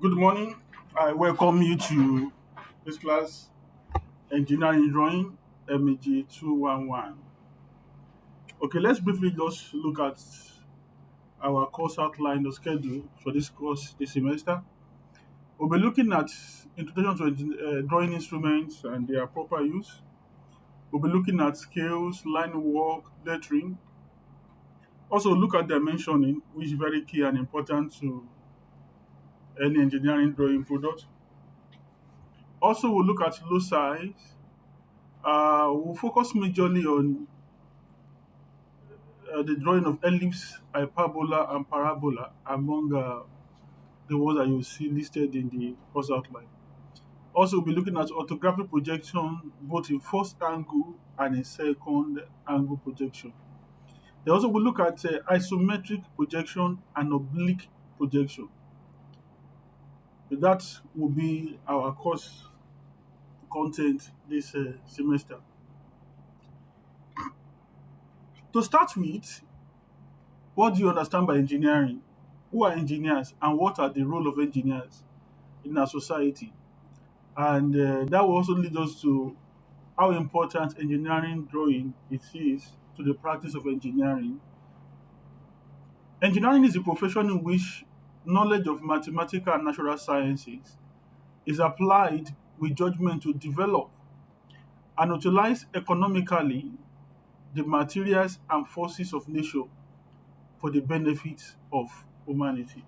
Good morning. I welcome you to this class, Engineering Drawing, MEG 211. Okay, let's briefly just look at our course outline, the schedule for this course this semester. We'll be looking at introduction to drawing instruments and their proper use. We'll be looking at scales, line work, lettering. Also, look at dimensioning, which is very key and important to any engineering drawing product. Also, we'll look at loci. We'll focus majorly on the drawing of ellipse, hyperbola, and parabola among the ones that you see listed in the course outline. Also, we'll be looking at orthographic projection both in first angle and in second angle projection. They also will look at isometric projection and oblique projection. So that will be our course content this semester. To start with, what do you understand by engineering? Who are engineers and what are the role of engineers in our society? And that will also lead us to how important engineering drawing it is to the practice of engineering. Engineering is a profession in which knowledge of mathematical and natural sciences is applied with judgment to develop and utilize economically the materials and forces of nature for the benefit of humanity.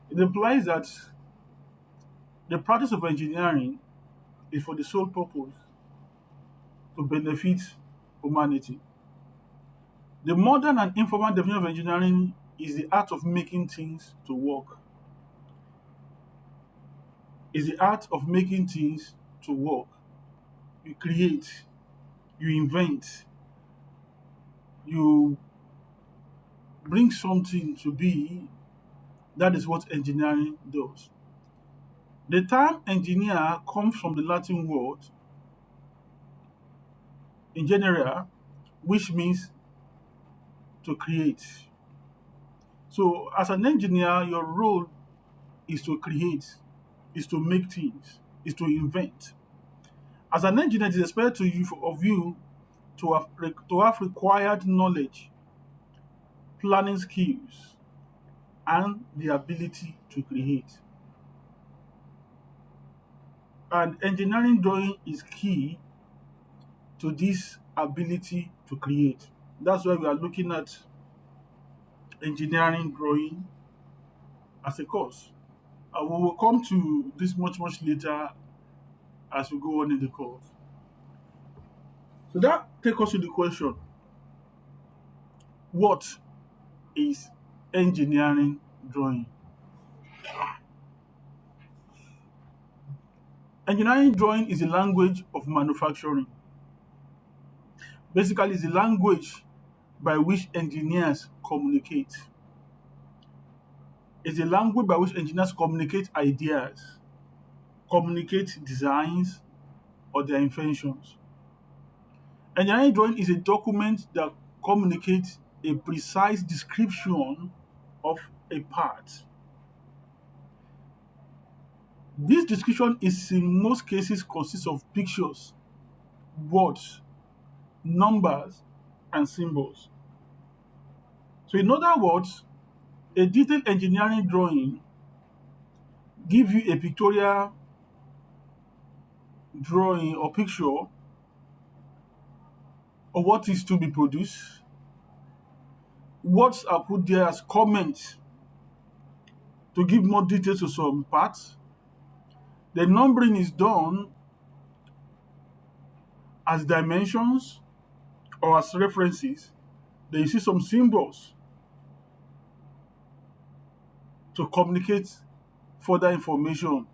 It implies that the practice of engineering is for the sole purpose to benefit humanity. The modern and informal definition of engineering is the art of making things to work. Is the art of making things to work. You create, you invent, you bring something to be. That is what engineering does. The term engineer comes from the Latin word in general, which means to create. So, as an engineer, your role is to create, is to make things, is to invent. As an engineer, it is expected of you to have required knowledge, planning skills, and the ability to create. And engineering drawing is key to this ability to create. That's why we are looking at engineering drawing as a course. We will come to this much later as we go on in the course. So that takes us to the question: what is engineering drawing? Engineering drawing is a language of manufacturing. Basically, it's a language by which engineers communicate. It's a language by which engineers communicate ideas, communicate designs, or their inventions. Engineering drawing is a document that communicates a precise description of a part. This description is in most cases consists of pictures, words, numbers, and symbols. So in other words, a detailed engineering drawing gives you a pictorial drawing or picture of what is to be produced. Words are put there as comments to give more details to some parts. The numbering is done as dimensions or as references. Then you see some symbols to communicate further information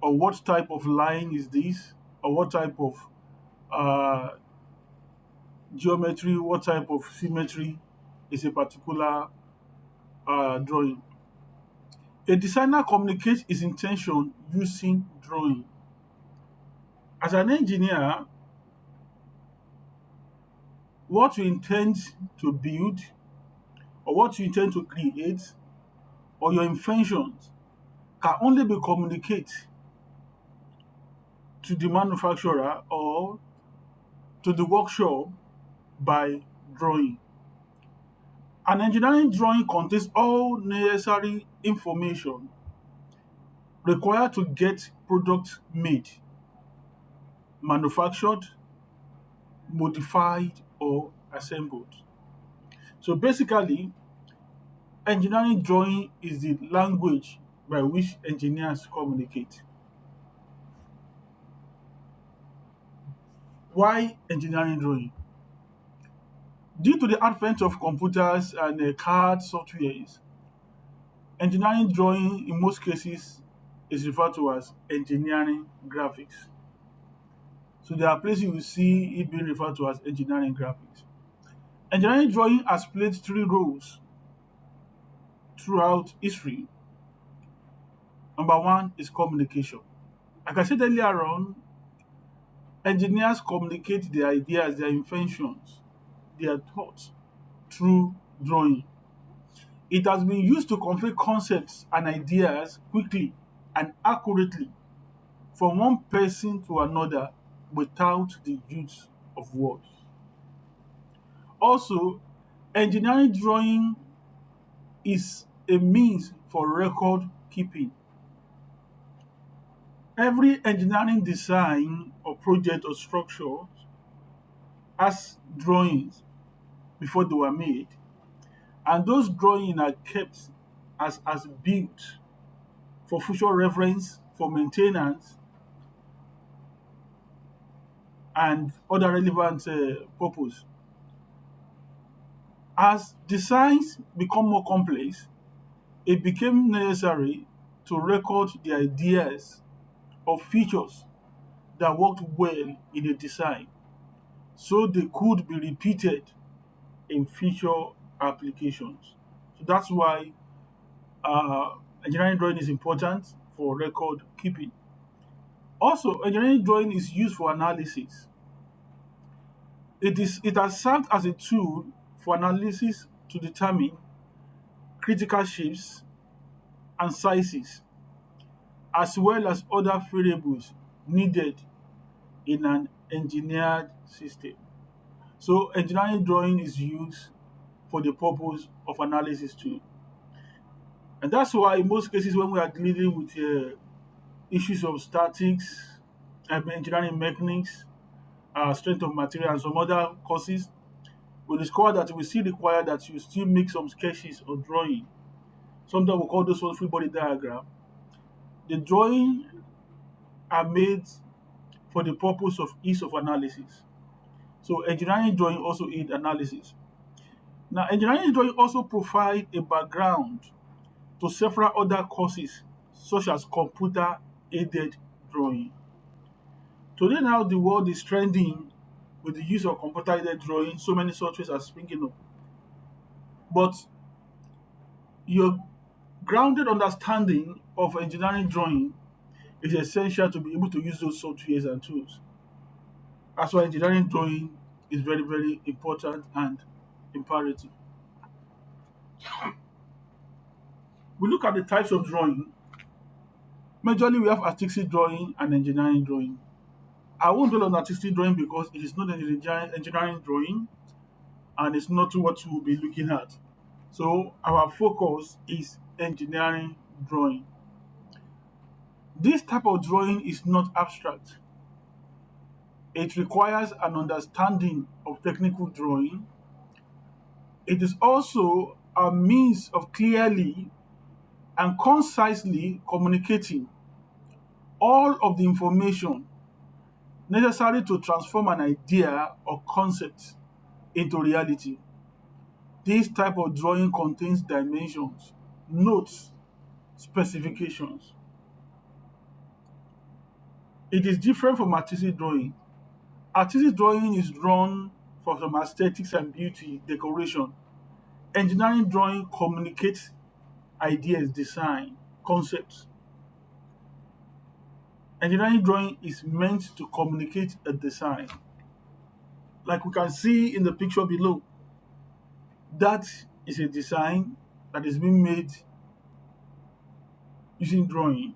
on what type of line is this, or what type of uh, geometry, what type of symmetry is a particular drawing. A designer communicates his intention using drawing. As an engineer, what you intend to build or what you intend to create or your inventions can only be communicated to the manufacturer or to the workshop by drawing. An engineering drawing contains all necessary information required to get product made, manufactured, modified, or assembled. So basically, engineering drawing is the language by which engineers communicate. Why engineering drawing? Due to the advent of computers and CAD softwares, engineering drawing in most cases is referred to as engineering graphics. So there are places you will see it being referred to as engineering graphics. Engineering drawing has played three roles throughout history. Number one is communication. Like I said earlier on, engineers communicate their ideas, their inventions, their thoughts through drawing. It has been used to convey concepts and ideas quickly and accurately from one person to another without the use of words. Also, engineering drawing is a means for record keeping. Every engineering design or project or structure has drawings before they were made, and those drawings are kept as built for future reference, for maintenance, and other relevant purpose. As designs become more complex, it became necessary to record the ideas or features that worked well in a design so they could be repeated in future applications. So that's why engineering drawing is important for record keeping. Also, engineering drawing is used for analysis. It has served as a tool for analysis to determine critical shapes and sizes, as well as other variables needed in an engineered system. So engineering drawing is used for the purpose of analysis too. And that's why in most cases when we are dealing with issues of statics, engineering mechanics, strength of material and some other courses, we discover that we still require that you still make some sketches or drawing. Sometimes we call those one free body diagram. The drawing are made for the purpose of ease of analysis. So engineering drawing also aid analysis. Now engineering drawing also provide a background to several other courses such as computer aided drawing. Today now the world is trending with the use of computer aided drawing. So many softwares are springing up. But your grounded understanding of engineering drawing is essential to be able to use those softwares and tools. That's why engineering drawing is very, very important and imperative. We look at the types of drawing. Majorly, we have artistic drawing and engineering drawing. I won't dwell on artistic drawing because it is not an engineering drawing and it's not what we will be looking at. So, our focus is engineering drawing. This type of drawing is not abstract. It requires an understanding of technical drawing. It is also a means of clearly and concisely communicating all of the information necessary to transform an idea or concept into reality. This type of drawing contains dimensions, notes, specifications. It is different from artistic drawing. Artistic drawing is drawn for some aesthetics and beauty, decoration. Engineering drawing communicates ideas, design, concepts. Engineering drawing is meant to communicate a design. Like we can see in the picture below, that is a design that is being made using drawing.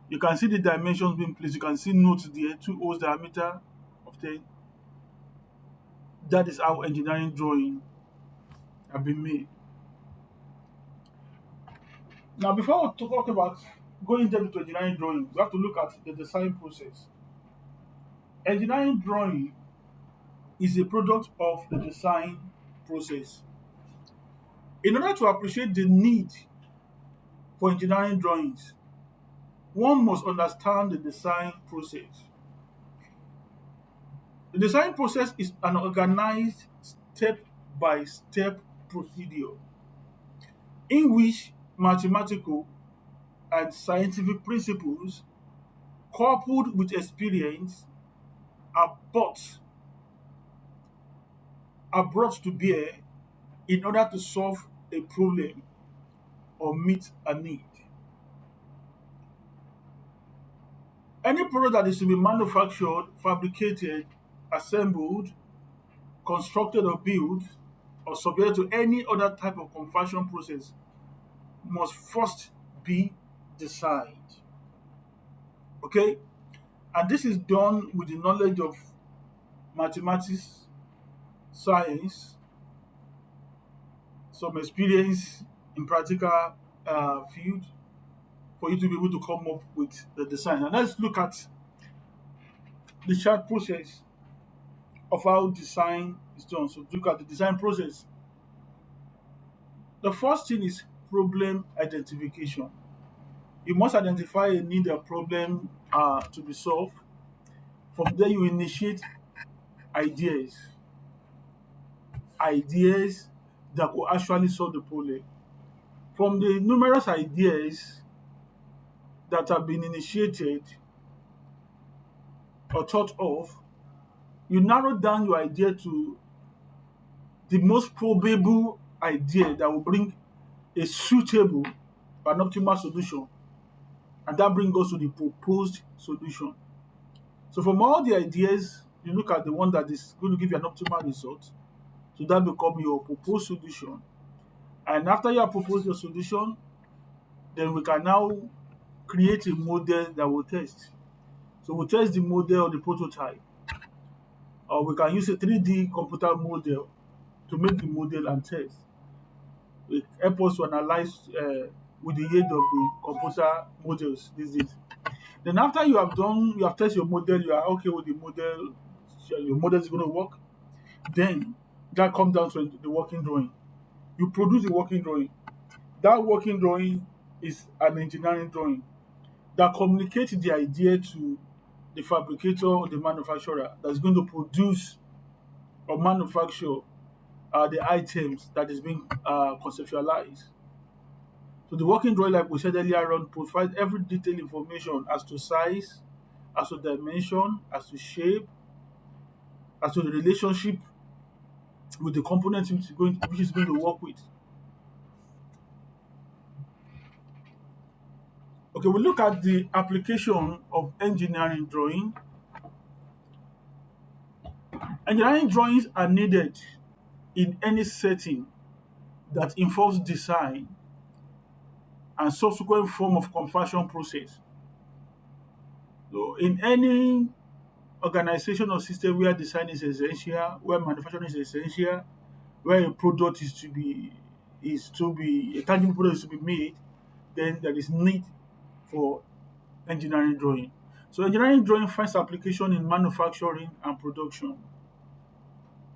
You can see the dimensions being placed. You can see notes there, 2 holes diameter of 10. That is how engineering drawing have been made. Now, before we talk about going deep into engineering drawing, we have to look at the design process. Engineering drawing is a product of the design process. In order to appreciate the need for engineering drawings, one must understand the design process. The design process is an organized step by step procedure in which mathematical and scientific principles, coupled with experience, are brought, are brought to bear in order to solve a problem or meet a need. Any product that is to be manufactured, fabricated, assembled, constructed or built, or subjected to any other type of conversion process must first be designed. Okay? And this is done with the knowledge of mathematics, science, some experience in practical field for you to be able to come up with the design. And let's look at the chart process of how design is done. So look at the design process. The first thing is problem identification. You must identify a need or problem to be solved. From there, you initiate ideas, ideas that will actually solve the problem. From the numerous ideas that have been initiated or thought of, you narrow down your idea to the most probable idea that will bring a suitable and optimal solution, and that brings us to the proposed solution. So, from all the ideas, you look at the one that is going to give you an optimal result. So that become your proposed solution. And after you have proposed your solution, then we can now create a model that will test. So we'll test the model or the prototype, or we can use a 3D computer model to make the model and test. It help us to analyze with the aid of the computer models these days. Then after you have tested your model, you are okay with the model, so your model is going to work. Then that comes down to the working drawing. You produce a working drawing. That working drawing is an engineering drawing that communicates the idea to the fabricator or the manufacturer that's going to produce or manufacture the items that is being conceptualized. So the working drawing, like we said earlier on, provides every detailed information as to size, as to dimension, as to shape, as to the relationship with the components which is going to work with. Okay, we look at the application of engineering drawing. Engineering drawings are needed in any setting that involves design and subsequent form of conversion process. So in any organization or system where design is essential, where manufacturing is essential, where a product is to be a tangible product is to be made, then there is need for engineering drawing. So engineering drawing finds application in manufacturing and production.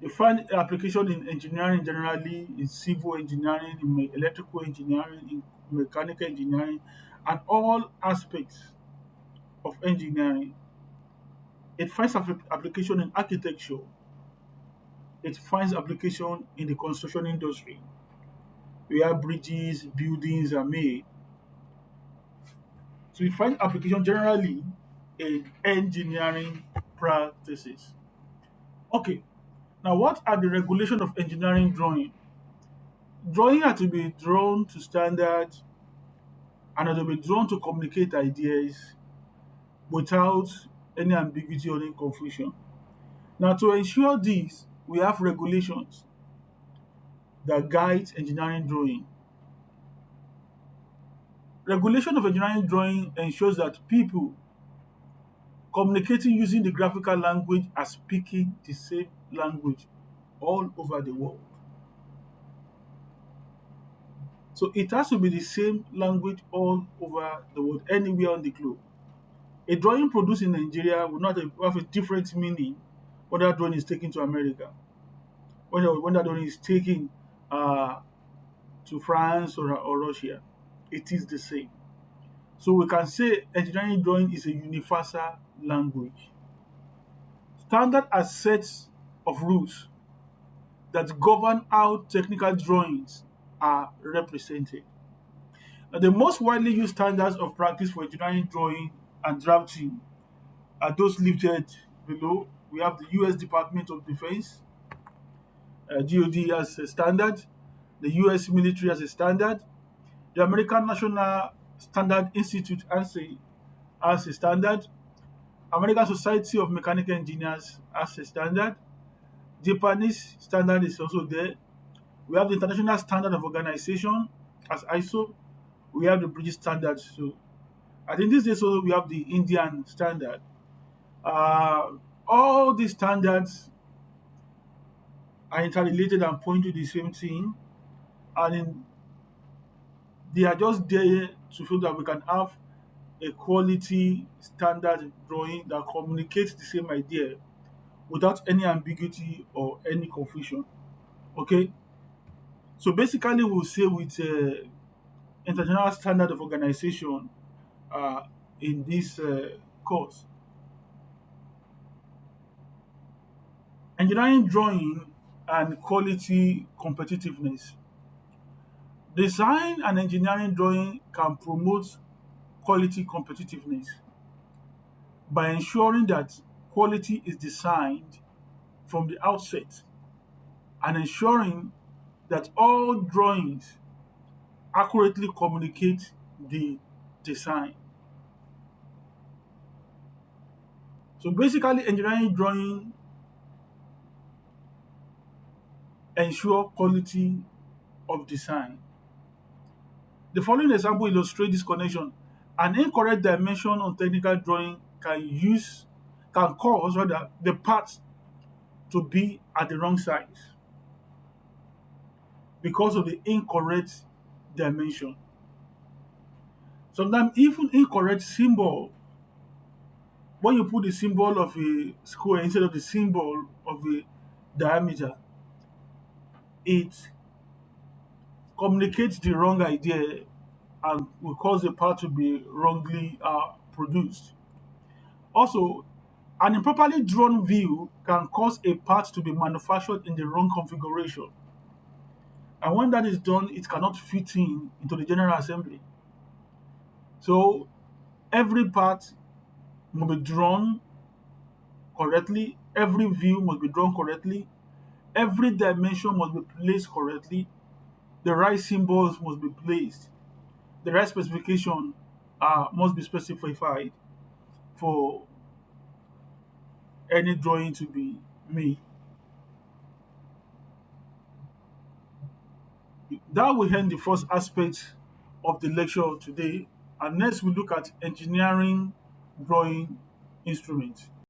You find application in engineering generally, in civil engineering, in electrical engineering, in mechanical engineering, and all aspects of engineering. It finds application in architecture. It finds application in the construction industry, where bridges, buildings are made. So we find application generally in engineering practices. Okay, now what are the regulation of engineering drawing? Drawing had to be drawn to standard and had to be drawn to communicate ideas without any ambiguity or any confusion. Now to ensure this, we have regulations that guide engineering drawing. Regulation of engineering drawing ensures that people communicating using the graphical language are speaking the same language all over the world. So it has to be the same language all over the world, anywhere on the globe. A drawing produced in Nigeria will not have a different meaning when that drawing is taken to America, when that drawing is taken uh, to France or Russia. It is the same. So we can say engineering drawing is a universal language. Standard are sets of rules that govern how technical drawings are represented. Now, the most widely used standards of practice for engineering drawing and drafting are those listed below. We have the US Department of Defense, DoD as a standard, the US military as a standard, the American National Standard Institute as a standard, American Society of Mechanical Engineers as a standard, Japanese standard is also there. We have the International Standard of Organization as ISO. We have the British standard. So I think these days also we have the Indian standard. Uh, all these standards are interrelated and point to the same thing, and they are just there to show that we can have a quality standard drawing that communicates the same idea without any ambiguity or any confusion. Okay, so basically we'll say with international standard of organization uh, in this course, engineering drawing and quality competitiveness. Design and engineering drawing can promote quality competitiveness by ensuring that quality is designed from the outset and ensuring that all drawings accurately communicate the design. So basically, engineering drawing ensure quality of design. The following example illustrates this connection. An incorrect dimension on technical drawing can cause rather the part to be at the wrong size because of the incorrect dimension. Sometimes even incorrect symbol, when you put the symbol of a square instead of the symbol of a diameter, it communicates the wrong idea and will cause the part to be wrongly produced. Also, an improperly drawn view can cause a part to be manufactured in the wrong configuration. And when that is done, it cannot fit in into the general assembly. So every part must be drawn correctly, every view must be drawn correctly, every dimension must be placed correctly, the right symbols must be placed, the right specification must be specified for any drawing to be made. That will end the first aspect of the lecture today. And next we look at engineering drawing instruments.